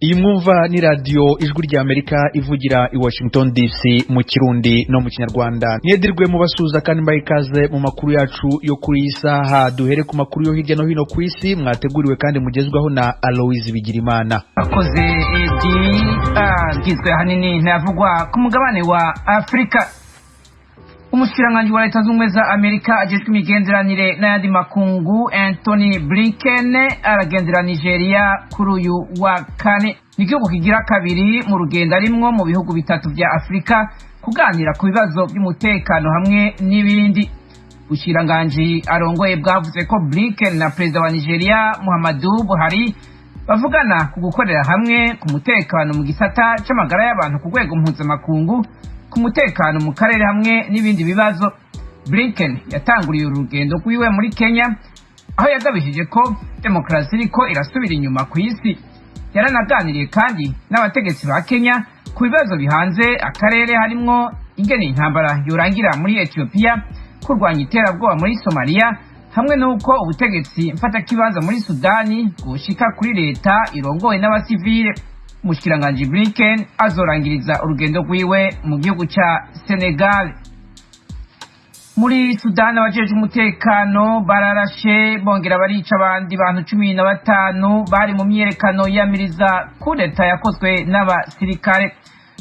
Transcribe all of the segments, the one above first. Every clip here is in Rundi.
Iyi mwumva ni radio ijwi rya Amerika ivugira i Washington DC mu Kirundi no mu Kinyarwanda. Niedirwe mu basuza kandi mbayikaze mu makuru yacu yo kuri isaha. Duhere ku makuru yo hirya no hino ku isi mwateguriwe kandi mugezwaho na Aloise Bigirimana. Akoze gizwe hanini ntavugwa ku mugabane wa Afrika. Umushikiranganji wa Leta Zunze za Amerika ajejwe imigenderanire n'ayandi makungu Anthony Blinken aragendera Nigeria kuri uyu wa kane. N'igihugu kigira kabiri mu rugendo arimwo mu bihugu bitatu vya Afrika kuganira ku bibazo by'umutekano hamwe n'ibindi. Umushikiranganji arongoye bwavuze ko Blinken na perezida wa Nigeria Muhammadu Buhari bavugana ku gukorera hamwe ku mutekano mu gisata c'amagara y'abantu ku rwego mpuzamakungu, ku mutekano mu karere hamwe n'ibindi bibazo. Blinken yatanguriye urugendo rwiwe muri Kenya aho yagabishije ko demokrasi iriko irasubira inyuma ku isi. Yaranaganiriye kandi n'abategetsi ba Kenya ku bibazo bihanze akarere harimwo ingene intambara yorangira muri Ethiopia, kurwanya iterabwoba muri Somalia hamwe n'uko ubutegetsi mfatakibanza muri Sudani gushika kuri leta irongoye n'abasivile. Umushikiranganji Blinken azorangiriza urugendo rwiwe mu gihugu ca Senegal. Muri Sudan abajeje umutekano bararashe bongera barica abandi bantu 15 bari mu myerekano yamiriza kudeta yakozwe n'abasirikare.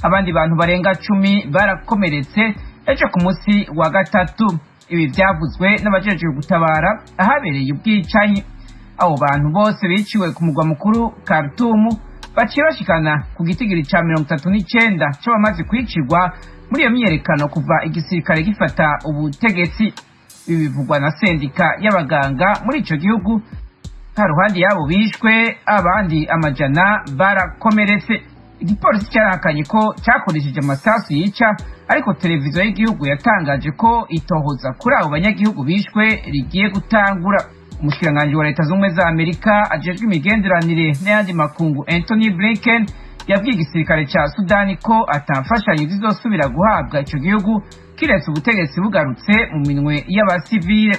Abandi bantu barenga 10 barakomeretse ejo ku munsi wa gatatu. Ibi vyavuzwe n'abajeje gutabara ahabereye ubwicanyi. Abo bantu bose biciwe ku mugwa mukuru Khartoum baciye bashikana ku gitigiri ca 39 c'abamaze kwicirwa muri iyo myerekano kuva igisirikare gifata ubutegetsi. Ibi bivugwa na sendika y'abaganga muri ico gihugu. Haruhandi yabo bishwe abandi amajana barakomeretse. Igipolisi cyarahakanye ko cyakoresheje amasasu yica, ariko televiziyo y'igihugu yatangaje ko itohoza kuri abo banyagihugu bishwe rigiye gutangura. Umushikiranganji wa Leta Zunze za Amerika ajejwe imigenderanire n'ayandi makungu Anthony Blinken yabwiye igisirikare ca Sudani ko atamfashanyo zizosubira guhabwa ico gihugu kiretse ubutegetsi bugarutse mu minwe y'abasivile.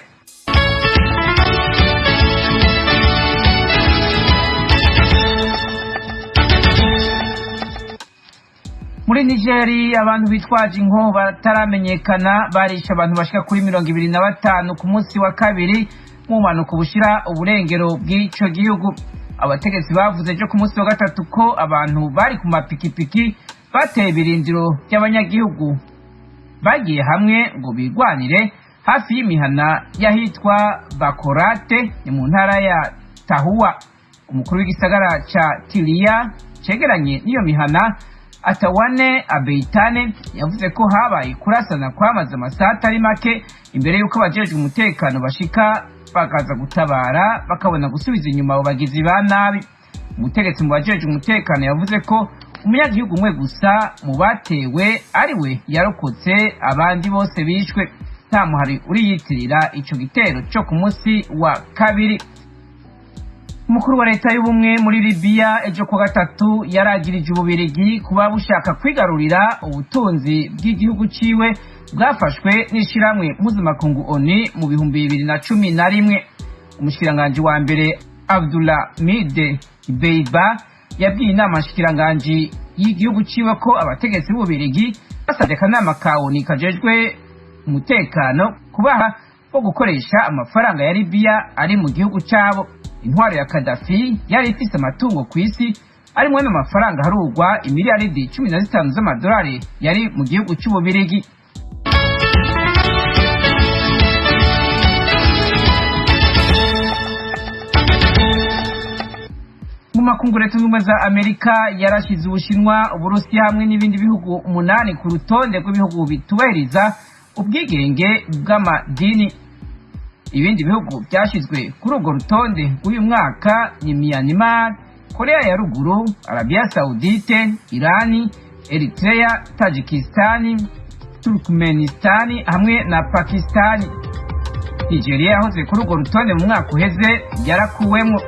Muri Nigeria abantu bitwaje inko bataramenyekana barisha abantu bashika kuri 25 ku munsi wa kabiri mu mpanuka bushira uburengero bw'ico gihugu. Abategetsi bavuze ejo ku munsi wa gatatu ko abantu bari ku mapikipiki bateye ibirindiro by'abanyagihugu bagiye hamwe ngo bigwanire hafi y'imihana yahitwa Bakorate ni mu ntara ya Tahuwa. Umukuru w'igisagara ca Tiliya cegeranye n'iyo mihana Atawane Abeitane yavuze ko habaye kurasana kwamaze amasaha atari make imbere y'uko abajejwe umutekano bashika bakaza gutabara bakabona gusubiza inyuma abo bagizi ba nabi. Umutegetsi mu bajejwe umutekano yavuze ko umunyagihugu umwe gusa mu batewe ari we yarokotse, abandi bose bishwe. Nta muhari uriyitirira ico gitero cyo ku munsi wa kabiri. Umukuru wa leta y'ubumwe muri Libya ejo ku gatatu yaragirije Ububirigi kuba bushaka kwigarurira ubutunzi bw'igihugu ciwe bwafashwe n'ishiramwe mpuzamakungu ONU mu 2011. Umushikiranganji wa mbere Abdulhamid Dbeibah yabwiye inama nshikiranganji y'igihugu ciwe ko abategetsi b'Ububirigi basabye akanama ka ONU kajejwe umutekano kubaha bo gukoresha amafaranga ya Libya ari mu gihugu cabo. Intwaro ya Gaddafi yari ifise amatungo ku isi arimwe n'amafaranga harugwa imiliyaridi 15 z'amadolari yari mu gihugu c'Ububirigi. Mu makungu Leta Zunze za Amerika yarashize Ubushinwa, Uburusiya hamwe n'ibindi bihugu 8 ku rutonde rw'ibihugu bitubahiriza ubwigenge bw'amadini. Ibindi bihugu byashizwe kuri urwo rutonde rw'uyu mwaka ni Myanmar, Korea ya Ruguru, Arabia Saudite, Irani, Eritrea, Tajikistan, Turkmenistan hamwe na Pakistan. Nigeria yahoze kuri urwo rutonde mu mwaka uheze yarakuwemo.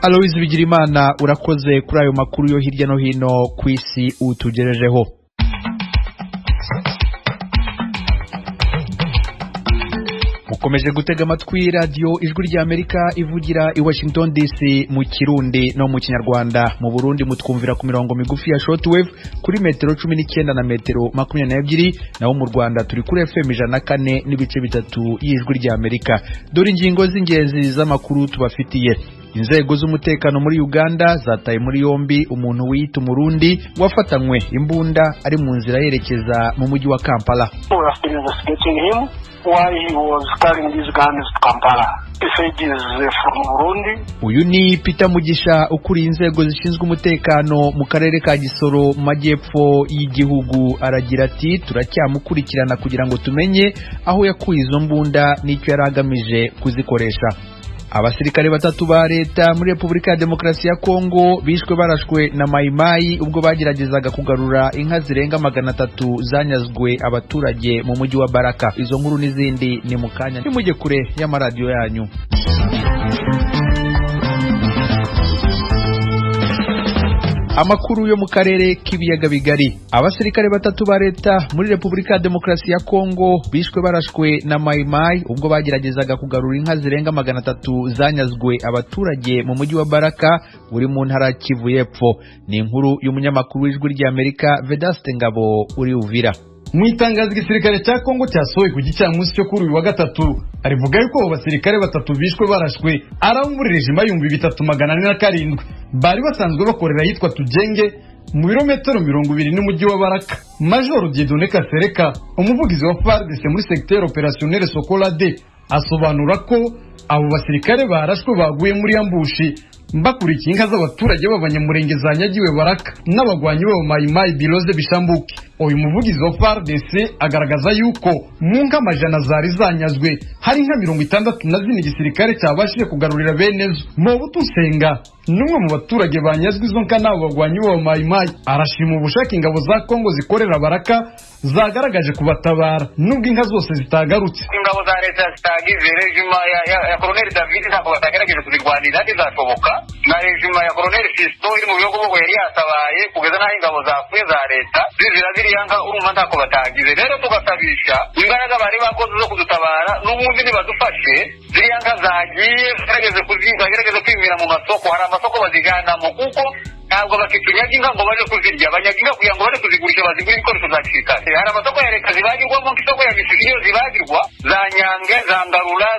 Aloise Bigirimana urakoze kuri ayo makuru yo hirya no hino ku isi utugerejeho. ukomeje gutega amatwi radio ijwi rya Amerika ivugira i Washington DC mu Kirundi no mu Kinyarwanda. Mu Burundi mutwumvira ku mirongo migufi ya shortwave kuri metero 19 na metero 22, naho mu Rwanda turi kuri FM 104 n'ibice bitatu y'ijwi rya Amerika. Dore ingingo z'ingenzi z'amakuru tubafitiye. Inzego z'umutekano muri Uganda zataye muri yombi umuntu wiyita Umurundi wafatanywe imbunda ari mu nzira yerekeza mu mujyi wa Kampala. Why he was carrying these guns to Kampala. He said he is from Burundi. Uyu ni Peter Mugisha ukuriye inzego zishinzwe umutekano mu karere ka Gisoro mu majyepfo y'igihugu, aragira ati turacyamukurikirana kugira ngo tumenye aho yakuye izo mbunda n'icyo yaragamije kuzikoresha. Abasirikare batatu ba leta muri Republika ya Demokarasi ya Kongo bishwe barashwe na Maimai ubwo bageragezaga kugarura inka zirenga 300 zanyazwe abaturage mu mujyi wa Baraka. Izo nkuru n'izindi ni mukanya nimujye kure y'amaradio yanyu. Amakuru yo mu karere k'ibiyaga bigari. Abasirikare batatu ba leta muri Republika ya Demokarasi ya Kongo bishwe barashwe na Maimai ubwo bageragezaga kugarura inka zirenga 300 zanyazwe abaturage mu mujyi wa Baraka uri mu ntara Kivu y'Epfo. Ni inkuru y'umunyamakuru w'ijwi rya Amerika Vedaste Ngabo uri Uvira. Mu itangazo igisirikare cya Kongo cyasohoye ku gicamunsi cyo kuri uyu wa gatatu arivuga yuko abasirikare batatu bishwe barashwe ari muri rejima y'umbi 3407 bari basanzwe bakorera yitwa Tujenge mu birometero 20 n'umujyi wa Baraka. Major Dieudonné Kasereka umuvugizi wa FARDC muri secteur opérationnel Sokola D asobanura ko abo basirikare barashwe baguye muri ambushi mbakurikiye inka z'abaturage b'abanyamurenge zanyagiwe Baraka n'abagwanyi b'abo Maimai Biloze Bishambuke. Uyu muvugizi wa FARDC agaragaza yuko mu nka amajana zari zanyazwe hari inka 64 igisirikare cyabashije kugarurira benezo. Mobutu Nsenga n'umwe mu baturage banyazwe izo nka n'abo bagwanyi b'abo Maimai arashima ubushake ingabo za Kongo zikorera Baraka zagaragaje kubatabara nubwo inka zose zitagarutse. Ingabo za leta zitagize rejima ya Colonel David ntabwo batagerageje kuzirwanira ntizashoboka, na rejima ya Colonel Fisto iri mu bihugu bwo yari yatabaye kugeza n'aho ingabo zapfuye za leta zizira ziriyanga urumva ntako batagize. Rero tugasabisha imbaraga bari bakoze zo kudutabara n'ubundi nibadufashe ziriyanga zagiye gerageze kwimira mu masoko. Hari amasoko baziganamo kuko ntabwo bakitunyaga inka ngo baje kuzirya, banyaga inka kugira ngo baje kuzigurisha bazigura ibikoresho za gisirikare. Hari amasoko ya leta zibagirwamo nk'isoko ya Misiri iyo zibagirwa za Nyange, za Ngarura,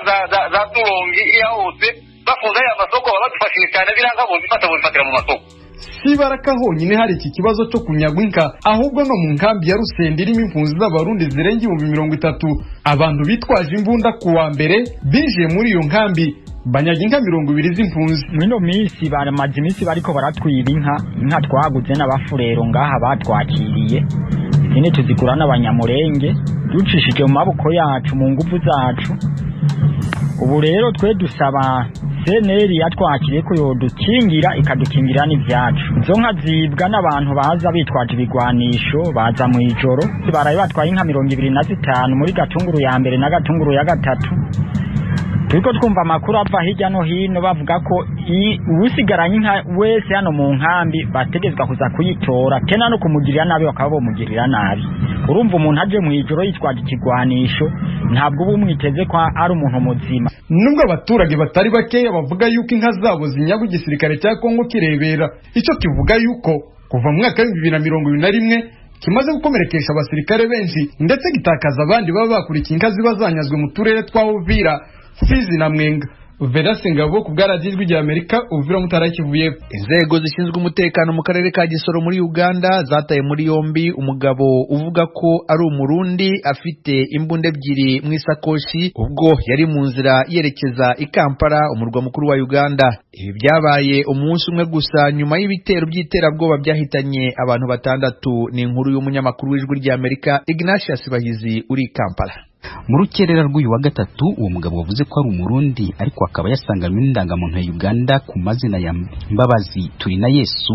za Turongi, iya hose bafunze aya masoko baba badufashije cyane ziranga bo zifatira mu masoko. Si Baraka honyine hari iki kibazo cyo kunyagwa inka, ahubwo no mu nkambi ya Rusende irimo impunzi z'abarundi zirenga 30 abantu bitwaje imbunda kuwa mbere binjiye muri iyo nkambi banyaga inka 20 z'impunzi. Mwino minsi baramaze iminsi bariko baratwira inka twaguze n'abafurero ngaha batwakiriye, izindi tuzigura n'abanyamurenge ducishije mu maboko yacu mu nguvu zacu. Ubu rero twe dusaba seneri yatwakiriye ko yodukingira ikadukingira n'ivyacu. Izo nka zibwa n'abantu baza bitwaje ibigwanisho baza mu ijoro, baraye batwaye inka 25 muri Gatunguru ya mbere na Gatunguru ya gatatu. Turiko twumva amakuru ava hirya no hino bavuga ko usigaranye inka wese hano mu nkambi bategezwa kuza kuyitora tena no kumugirira nabi bakaba bomugirira nabi. Urumva umuntu aje mu ijoro yitwaje ikigwanisho ntabwo ubu mwiteze ko ari umuntu muzima. Nubwo abaturage batari bakeya bavuga yuko inka zabo zinyagwa igisirikare cya Kongo kirebera, icyo kivuga yuko kuva mu mwaka wa 2021 kimaze gukomerekesha abasirikare benshi ndetse gitakaza abandi baba bakurikiye inka ziba zanyazwe mu turere twa Uvira, Fizi na Mwenga. Vedaste Ngabo ku bw'Ijwi rya Amerika Uvira mu ntara Kivu y'Epfo. Inzego zishinzwe umutekano mu karere ka Gisoro muri Uganda zataye muri yombi umugabo uvuga ko ari Umurundi afite imbunda ebyiri mu isakoshi ubwo yari mu nzira yerekeza i Kampala umurwa mukuru wa Uganda. Ibi byabaye umunsi umwe gusa nyuma y'ibitero by'iterabwoba byahitanye abantu 6. Ni inkuru y'umunyamakuru w'Ijwi rya Amerika Ignatius Bahizi uri Kampala. Mu rukerera rw'uyu wa gatatu uwo mugabo wavuze ko ari Umurundi ariko akaba yasanganywe n'indangamuntu ya Uganda ku mazina ya Mbabazi Turina Yesu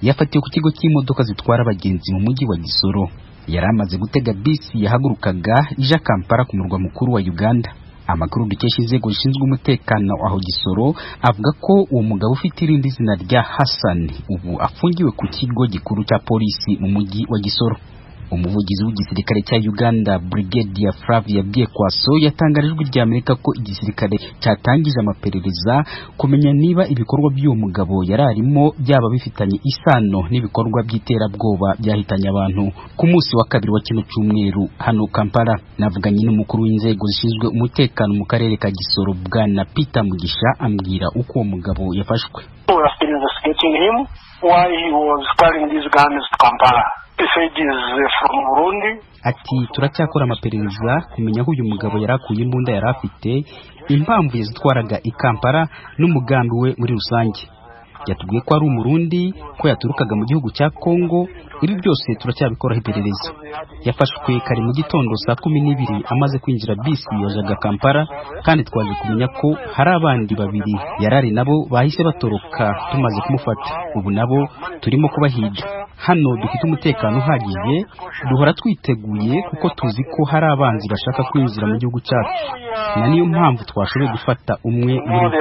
yafatiwe ku kigo cy'imodoka zitwara abagenzi mu mujyi wa Gisoro. Yari amaze gutega bisi yahagurukaga ija Kampala ku murwa mukuru wa Uganda. Amakuru dukesha inzego zishinzwe umutekano aho Gisoro avuga ko uwo mugabo ufite irindi zina rya Hassan ubu afungiwe ku kigo gikuru cya polisi mu mujyi wa Gisoro. umuvugizi w'igisirikare cya Uganda Brigadier Flavia Byekwaso yatangarijwe rya Amerika ko igisirikare cyatangije amaperereza kumenya niba ibikorwa by'uwo mugabo yararimo byaba bifitanye isano n'ibikorwa by'iterabwoba byahitanye abantu ku munsi wa kabiri wa kino cyumweru hano Kampala. Navuganye n'umukuru w'inzego zishinzwe umutekano mu karere ka Gisoro Bwana Peter Mugisha ambwira uko uwo mugabo yafashwe. We are still investigating him why he was carrying these guns to Kampala. Ati turacyakora amaperereza kumenya aho uyu mugabo yarakuye imbunda yari afite, impamvu yazitwaraga i Kampala n'umugambi we muri rusange. Yatubwiye ko ari umurundi, ko yaturukaga mu gihugu cya Kongo. Ibi byose turacyabikoraho iperereza. Yafashwe kare mu gitondo saa 12 amaze kwinjira bisi yajaga Kampala, kandi twaje kumenya ko hari abandi babiri yarari nabo bahise batoroka tumaze kumufata. Ubu nabo turimo kubahiga. Hano dufite umutekano uhagije, duhora twiteguye kuko tuzi ko hari abanzi bashaka kwinjira mu gihugu cyacu. Na niyo mpamvu twashoboye gufata umwe muri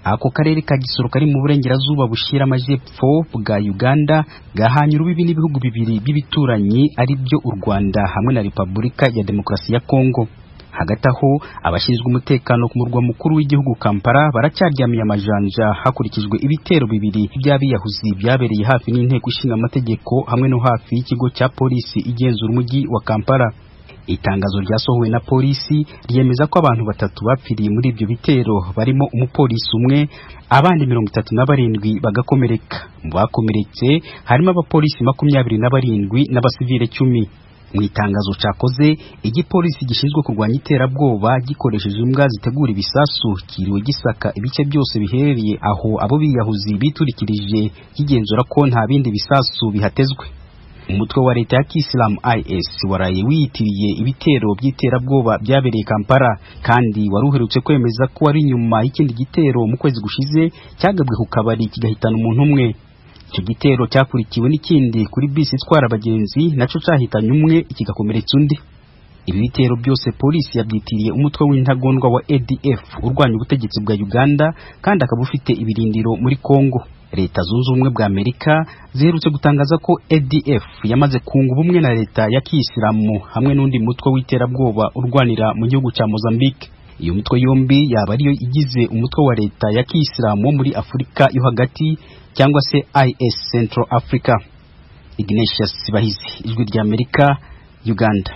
ako karere ka Gisoro kari mu burengerazuba bushira amajepfo bwa Uganda gahanye urubibi n'ibihugu bibiri by'ibituranyi ari byo u Rwanda hamwe na Repubulika ya Demokarasi ya Kongo. Hagati aho abashinzwe umutekano ku murwa mukuru w'igihugu Kampala baracyaryamiye amajanja hakurikijwe ibitero bibiri by'abiyahuzi byabereye hafi n'inteko ishinga amategeko hamwe no hafi y'ikigo cya polisi igenzura umujyi wa Kampala. Itangazo ryasohowe na polisi ryemeza ko abantu 3 bapfiriye muri ibyo bitero, barimo umupolisi umwe, abandi 37 bagakomereka. Mu bakomeretse harimo abapolisi 27 n'abasivile 10. Mu itangazo cyakoze, igipolisi gishinzwe kurwanya iterabwoba gikoresheje imbwa zitegura ibisasu kiriwe gisaka ibice byose biherereye aho abo biyahuzi biturikirije, kigenzura ko nta bindi bisasu bihatezwe. Umutwe wa leta ya Kisilamu IS waraye wiyitiriye ibitero by'iterabwoba byabereye Kampala, kandi waruherutse kwemeza ko ari nyuma y'ikindi gitero mu kwezi gushize cyagabwe ku kabari kigahitana umuntu umwe. Icyo gitero cyakurikiwe n'ikindi kuri bisi itwara abagenzi naco cyahitanye umwe kigakomeretsa undi. Ibi bitero byose polisi yabyitiriye umutwe w'intagondwa wa ADF urwanya ubutegetsi bwa Uganda, kandi akaba ufite ibirindiro muri Kongo. Leta zunze ubumwe bwa Amerika ziherutse gutangaza ko ADF yamaze kunga ubumwe na leta ya Kisilamu hamwe n'undi mutwe w'iterabwoba urwanira mu gihugu cya Mozambique. Iyo mitwe yombi yaba ariyo igize umutwe wa leta ya Kisilamu wo muri Afurika yo hagati cyangwa se IS Central Africa. Ignatius Sibahizi, Ijwi rya Amerika, Uganda.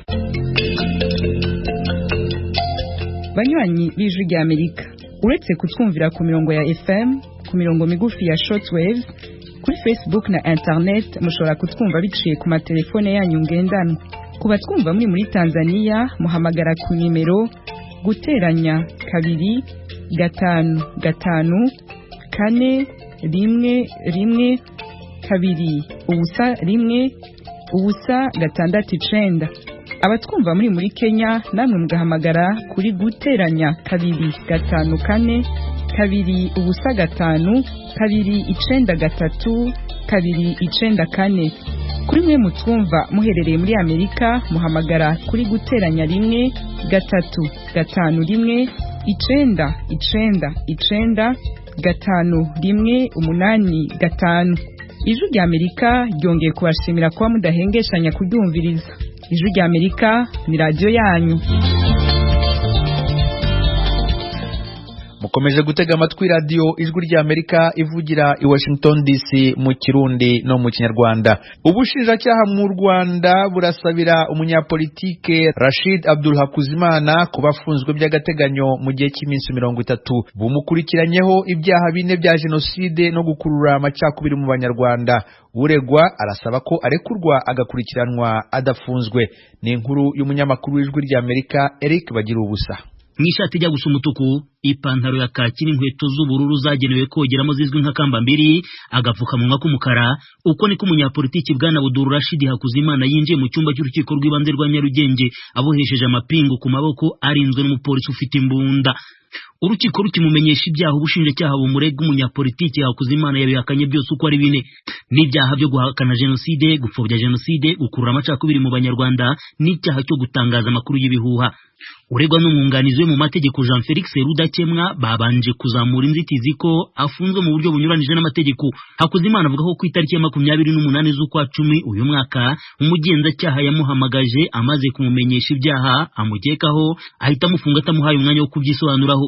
Banywanyi b'Ijwi rya Amerika, uretse kutwumvira ku mirongo ya FM, ku mirongo migufi ya shortwave, kuri Facebook na internet mushobora kutwumva biciye ku matelefone yanyu ngendanwa. Kuba twumva muri Tanzania muhamagara ku nimero guteranya 2 5 5 4 1 1 2 ubusa 1 ubusa 6 abatwumva muri Kenya namwe mugahamagara kuri guteranya 2 5 4 2 ubusa 5 2 9 3 2 9 4. Kuri mwe mutwumva muherereye muri Amerika muhamagara kuri guteranya 1 3 5 1 9 9 9 5 1 8 5. Ijwi rya Amerika ryongeye kubashimira kuba mudahengeshanya kuryumviriza. Ijwi rya Amerika ni radio yanyu. Mukomeje gutega amatwi radio Ijwi rya Amerika ivugira i Washington DC mu Kirundi no mu Kinyarwanda. Ubushinjacyaha mu Rwanda burasabira umunyapolitike Rashid Abdul Hakuzimana kubafunzwe by'agateganyo mu gihe cy'iminsi 30 bumukurikiranyeho ibyaha 4 bya jenoside no gukurura amacakubiri mu Banyarwanda. Uregwa arasaba ko arekurwa agakurikiranwa adafunzwe. Ni inkuru y'umunyamakuru w'Ijwi rya Amerika Eric Bagira ubusa. Mwishati ijya gusa umutuku, ipantaro ya kaki n'inkweto z'ubururu zagenewe kogeramo zizwi nka kambambiri, agapfukamunwa k'umukara. Uko niko umunyapolitiki Bwana Abdul Rashid Hakuzimana yinjiye mu cyumba cy'urukiko rw'ibanze rwa Nyarugenge abohesheje amapingu ku maboko arinzwe n'umupolisi ufite imbunda. urukiko rukimumenyesha ibyaha ubushinjacyaha bumurega umunyapolitiki Hakuzimana yabihakanye byose uko ari bine n'ibyaha byo guhakana jenoside, gupfobya jenoside, gukurura amacakubiri mu banyarwanda n'icyaha cyo gutangaza amakuru y'ibihuha. Uregwa n'umwunganizi we mu mategeko Jean Felix Rudakemwa babanje kuzamura inzitizi ko afunzwe mu buryo bunyuranije n'amategeko. Hakuzimana avuga ko ku itariki ya 28 z'ukwa 10 uyu mwaka umugenzacyaha yamuhamagaje amaze kumumenyesha ibyaha amukekaho, ahita amufunga atamuhaye umwanya wo kubyisobanuraho.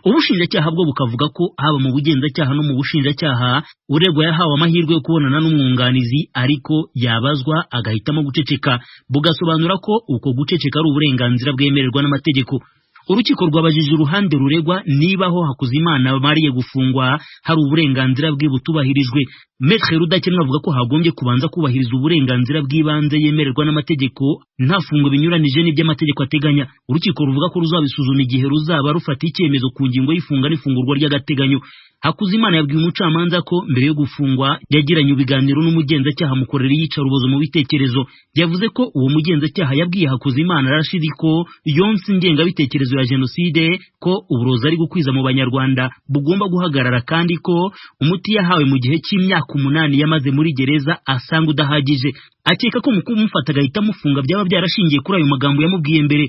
Ubushinjacyaha bwo bukavuga ko haba mu bugenzacyaha no mu bushinjacyaha uregwa yahawe amahirwe yo kubonana n'umwunganizi ariko yabazwa agahitamo guceceka, bugasobanura ko uko guceceka ari uburenganzira bwemererwa n'amategeko. Urukiko rwabajije uruhande ruregwa niba aho Hakuzimana bamariye gufungwa hari uburenganzira bwe butubahirijwe. Maître Rudakemwa avuga ko hagombye kubanza kubahiriza uburenganzira bw'ibanze yemererwa n'amategeko nta fungo binyuranije n'iby'amategeko ateganya. Urukiko ruvuga ko ruzabisuzuma igihe ruzaba rufata icyemezo ku ngingo y'ifunga n'ifungurwa ry'agateganyo. Hakuzimana yabwiye umucamanza ko mbere yo gufungwa yagiranye ibiganiro n'umugenzacyaha mukorera iyicarubozo mu bitekerezo. Yavuze ko uwo mugenzacyaha yabwiye Hakuzimana Rashid ko yonse ingengabitekerezo ya jenoside, ko uburozi ari gukwiza mu banyarwanda bugomba guhagarara, kandi ko umuti yahawe mu gihe cy'imyaka 8 yamaze muri gereza asanga udahagije. Akeka ko mu kumufata agahita amufunga byaba byarashingiye kuri ayo magambo yamubwiye mbere.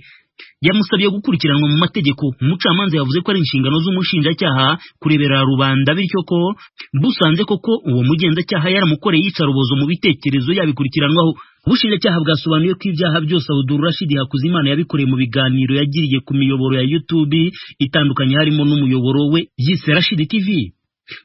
Yamusabye gukurikiranwa mu mategeko. Umucamanza yavuze ko ari inshingano z'umushinjacyaha kurebera rubanda, bityo ko busanze koko uwo mugenzacyaha yaramukoreye iyicarubozo mu bitekerezo yabikurikiranwaho. Ubushinjacyaha bwasobanuye ko ibyaha byose Abdul Rashid Hakuzimana yabikoreye mu biganiro yagiriye ku miyoboro ya YouTube itandukanye harimo n'umuyoboro we yise Rashid TV.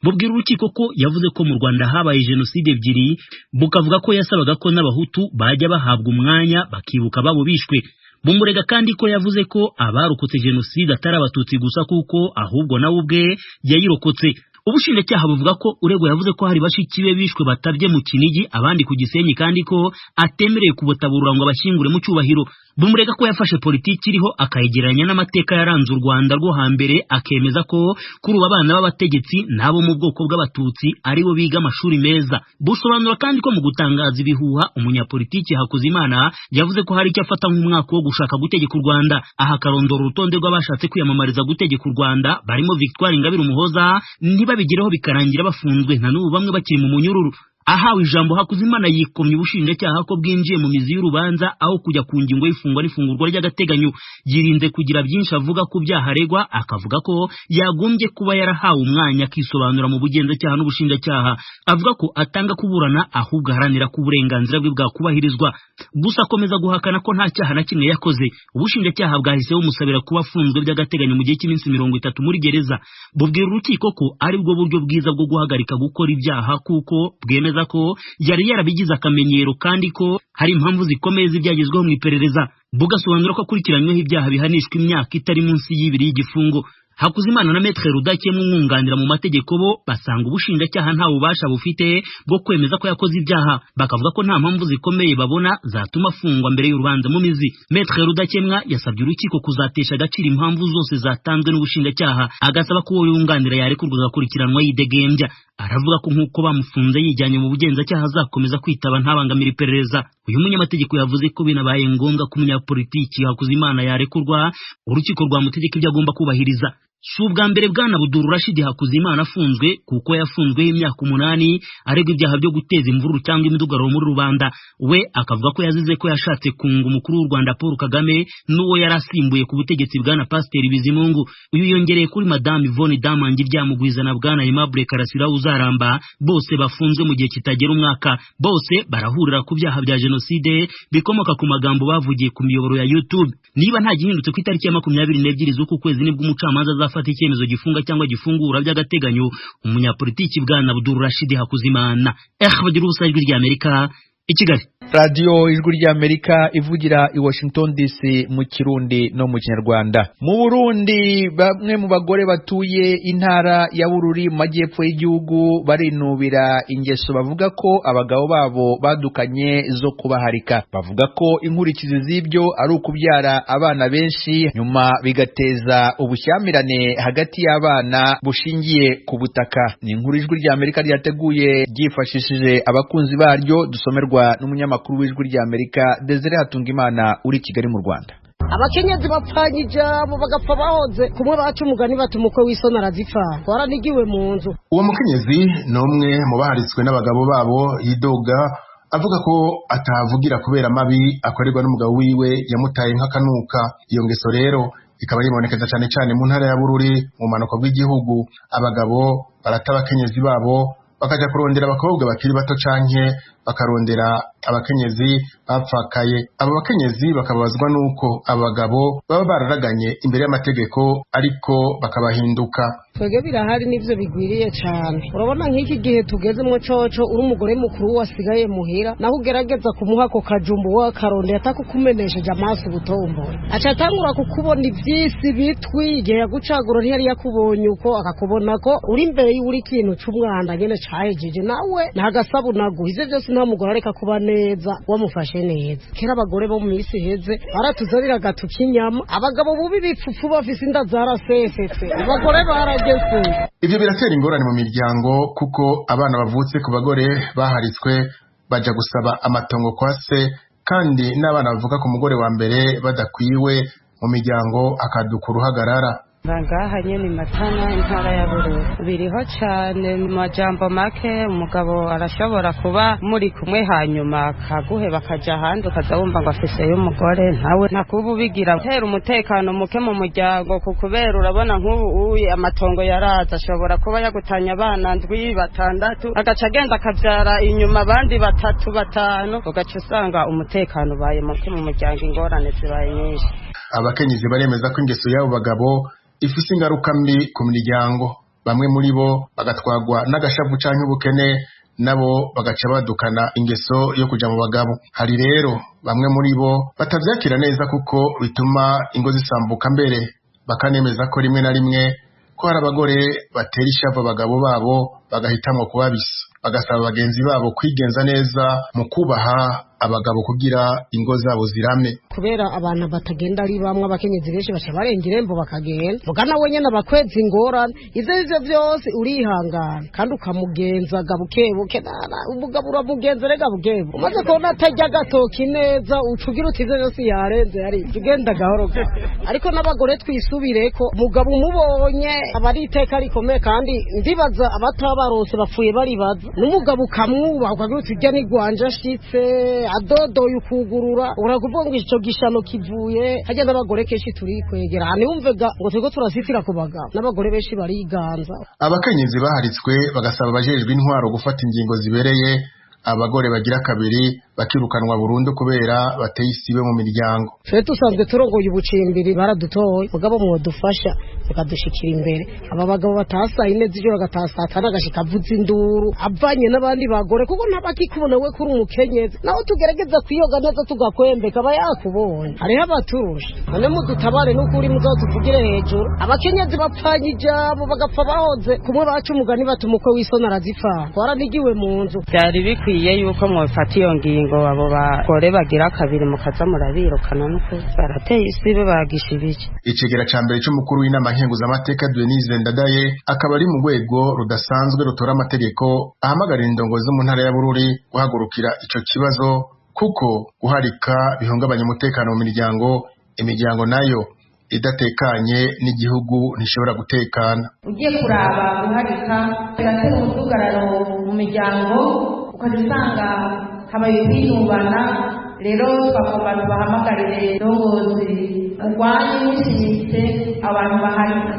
Bubwira urukiko ko yavuze ko mu Rwanda habaye jenoside ebyiri, bukavuga ko yasabaga ko n'abahutu bajya bahabwa umwanya bakibuka babo bishwe. Bumurega kandi ko yavuze ko abarokotse jenoside atari abatutsi gusa kuko ahubwo nawe ubwe yayirokotse. Ubushinjacyaha buvuga ko uregwa yavuze ko hari bashiki be bishwe batabye mu Kinigi abandi ku Gisenyi, kandi ko atemereye kubutaburura ngo abashyingure mu cyubahiro. Bumurega ko yafashe politiki iriho akayegeranya n'amateka yaranze u Rwanda rwo hambere, akemeza ko kuri ubu abana b'abategetsi nabo mu bwoko bw'abatutsi aribo biga amashuri meza. Busobanura kandi ko mu gutangaza ibihuha umunyapolitiki Hakuzimana yavuze ko hari icyo afata nk'umwaka wo gushaka gutegeka u Rwanda. Aha karondora urutonde rw'abashatse kwiyamamariza gutegeka u Rwanda barimo Victoire Ingabire Umuhoza, ntibabigireho bikarangira bafunzwe, na n'ubu bamwe bakiri mu munyururu. Ahawe ijambo Hakuzimana yikomye ubushinjacyaha ko bwinjiye mu mizi y'urubanza aho kujya ku ngingo y'ifungwa n'ifungurwa ry'agateganyo. Yirinze kugira byinshi avuga ku byaha aregwa, akavuga ko yagombye kuba yarahawe umwanya akisobanura mu bugenzacyaha n'ubushinjacyaha. Avuga ko atanga kuburana ahubwo aharanira ko uburenganzira bwe bwakubahirizwa. Gusa akomeza guhakana ko nta cyaha na kimwe yakoze. Ubushinjacyaha bwahise bumusabira kuba afunzwe by'agateganyo mu gihe cy'iminsi 30 muri gereza. Bubwira urukiko ko ari bwo buryo bwiza bwo guhagarika gukora ibyaha, kuko bwemeza ko yari yarabigize akamenyero kandi ko hari impamvu zikomeye zibyagezweho mu iperereza. Bugasobanura ko akurikiranyweho ibyaha bihanishwa imyaka itari munsi y'ibiri y'igifungo. Hakuzimana na Maître Rudakemwa umwunganira mu mategeko bo basanga ubushinjacyaha nta bubasha bufite bwo kwemeza ko yakoze ibyaha, bakavuga ko nta mpamvu zikomeye babona zatuma afungwa mbere y'urubanza mu mizi. Maître Rudakemwa yasabye urukiko kuzatesha agaciro impamvu zose zatanzwe n'ubushinjacyaha, agasaba ko uwo yunganira yarekurwa agakurikiranwa yidegembya. Aravuga ko nk'uko bamufunze yijyanye mu bugenzacyaha azakomeza kwitaba ntabangamira iperereza. Uyu munyamategeko yavuze ko binabaye ngombwa ko umunyapolitiki Hakuzimana yarekurwa, urukiko rwamutegeka ibyo agomba kubahiriza. Si ubwa mbere bwana Abdul Rashid Hakuzimana afunzwe, kuko yafunzweho imyaka 8 aregwa ibyaha byo guteza imvururu cyangwa imidugararo muri rubanda. We akavuga ko yazize ko yashatse kunga umukuru w'u Rwanda Paul Kagame n'uwo yarasimbuye ku butegetsi bwana Pasteur Bizimungu. Uyu yongereye kuri Madame Yvonne Damangi ryamugwiza na bwana Aimable Karasira Uzaramba, bose bafunzwe mu gihe kitagera umwaka. Bose barahurira ku byaha bya jenoside bikomoka ku magambo bavugiye ku miyoboro ya YouTube. Niba nta gihindutse ku itariki ya 22 z'uku kwezi nibwo umucamanza azafata icyemezo gifunga cyangwa gifungura by'agateganyo umunyapolitiki bwana Abdul Rashid Hakuzimana. Bagira ubusa ijwi ry'Amerika i Kigali. Radio ijwi ry'Amerika ivugira i Washington DC mu Kirundi no mu Kinyarwanda. Mu Burundi bamwe mu bagore batuye intara ya Bururi mu majyepfo y'igihugu barinubira ingeso bavuga ko abagabo babo badukanye zo kubaharika. Bavuga ko inkurikizi z'ibyo ari ukubyara abana benshi nyuma bigateza ubushyamirane hagati y'abana bushingiye ku butaka. Ni inkuru ijwi ry'Amerika ryateguye ryifashishije abakunzi baryo, dusomerwa n'umunyamakuru w'ijwi ry'Amerika Desire Hatungimana uri Kigali mu Rwanda. abakenyezi bapfanye ijambo bagapfa bahoze kumwe baca umugani batumukwe w'isoni arazipfa waranigiwe mu nzu. Uwo mukenyezi ni umwe mu baharitswe n'abagabo babo yidoga avuga ko atavugira kubera amabi akorerwa n'umugabo wiwe yamutaye nk'akanuka. Iyo ngeso rero ikaba yibonekeza cyane cyane mu ntara ya Bururi mu manuko bw'igihugu. Abagabo barata abakenyezi babo bakaja kurondera abakobwa bakiri bato canke bakarondera abakenyezi bapfakaye. Abo bakenyezi bakabazwa nuko abagabo baba bararaganye imbere y'amategeko ariko bakabahinduka. Twege birahari n'ivyo bigwiriye cyane. Urabona nk'iki gihe tugezemo coco uri umugore mukuru wasigaye muhira naho ugerageza kumuha ko kajumbu wa karonde atakukumenesheje amaso butombora aca atangura kukubona ivyisi bitwi igihe yagucagura ntiyari yakubonye uko akakubona ko uri imbere y'uri kintu c'umwanda nyene cahejeje nawe ntagasabu naguhize vyose nta mugore areka kuba neza wamufashe neza. Kera abagore bo mu misi heze baratuzanira agatuka inyama abagabo bubi bipfupfu bafise inda zarasesetse abagore barageze. Ivyo biratera ingorane mu miryango kuko abana bavutse ku bagore baharitswe baja gusaba amatongo kwa se kandi n'abana bavuka ku mugore wa mbere badakwiwe mu miryango akaduka uruhagarara. Bangaha nyene Matana intara ya Bururi biriho cyane mu majambo make umugabo arashobora kuba muri kumwe hanyuma kaguhe bakaja ahandi ukazabumva ngo afise y'umugore ntawe nakubu bigira tera umutekano muke mu muryango kukubera urabona nk'ubu amatongo yaraza ashobora kuba yagutanya abana ndwi batandatu agaca agenda akavyara inyuma abandi batatu batanu ugaca usanga umutekano ubaye muke mu muryango ingorane zibaye nyinshi. Abakenyezi baremeza ko ingeso y'abo bagabo ifise ingaruka mbi ku miryango. Bamwe muri bo bagatwagwa n'agashavu canke ubukene nabo bagaca badukana ingeso yo kuja mu bagabo. Hari rero bamwe muri bo batavyakira neza kuko bituma ingo zisambuka mbere bakanemeza ko rimwe na rimwe ko hari abagore batera ishavu abagabo babo bagahitamwo kubabisa. Bagasaba bagenzi babo kwigenza neza mu kubaha abagabo kugira ingo zabo zirame. Kubera abantu batagenda ari bamwe abakenyezi benshi baca barenga irembo bakagenda vuga nawe nyene abakwezi ingorane ivyo vyose urihangana kandi ukamugenza gabukebuke umugabo uramugenza rega bukebu umaze kubona atarya gatoki neza ucugira uti ivyo vyose yarenze yari ugenda gahoro ariko n'abagore twisubireko umugabo umubonye abari iteka rikomeye kandi ndibaza abatabarose bapfuye baribaza n'umugabo ukamwubaha ukagira uti irya ni gwanje ashitse adodoye ukugurura urakuvuga ngo ico gishano kivuye hajya n'abagore kenshi turi kwegera ntiwumvega ngo turiko turasitira ku bagabo n'abagore benshi bariganza. Abakenyezi baharitswe bagasaba abajejwe intwaro gufata ingingo zibereye abagore bagira kabiri bakirukanwa burundu kubera bateye isibe mu miryango. Twe tusanzwe turongoye ubucimbiri baradutoye mugabo mwodufasha bakadushikira imbere aba bagabo batasa ine z'ijoro gatasatana agashika avuza induru avanye n'abandi bagore kuko ntabakikubona we kuri umukenyezi naho tugerageza kwiyoga neza tugakwembeka aba yakubonye hariho abaturusha none mudutabare n'ukuri muzo tuvugire hejuru abakenyezi bapfanye ijambo bagapfa bahoze kumwe baca umugani batumukwe w'isoni arazipfa waranigiwe mu nzu. Byari bikwiye yuko mwofata iyo ngingo abo bagore bagira kabiri mukaza murabirukana nuko barateye isibe bagishibije. Icegera ca mbere c'umukuru w'inama nkenguzamateka Denise Ndadaye akaba ari mu rwego rudasanzwe rutora amategeko ahamagarira indongozi zo mu ntara ya Bururi guhagurukira ico kibazo kuko guharika bihungabanya umutekano mu miryango. Imiryango nayo idatekanye n'igihugu ntishobora gutekana. Ugiye kuraba guharika biratera umudugararo mu miryango ukazisanga habaye kwiyubana. Rero twakoma tubahamagarire indongozi urwanye n'ishimitse abantu baharika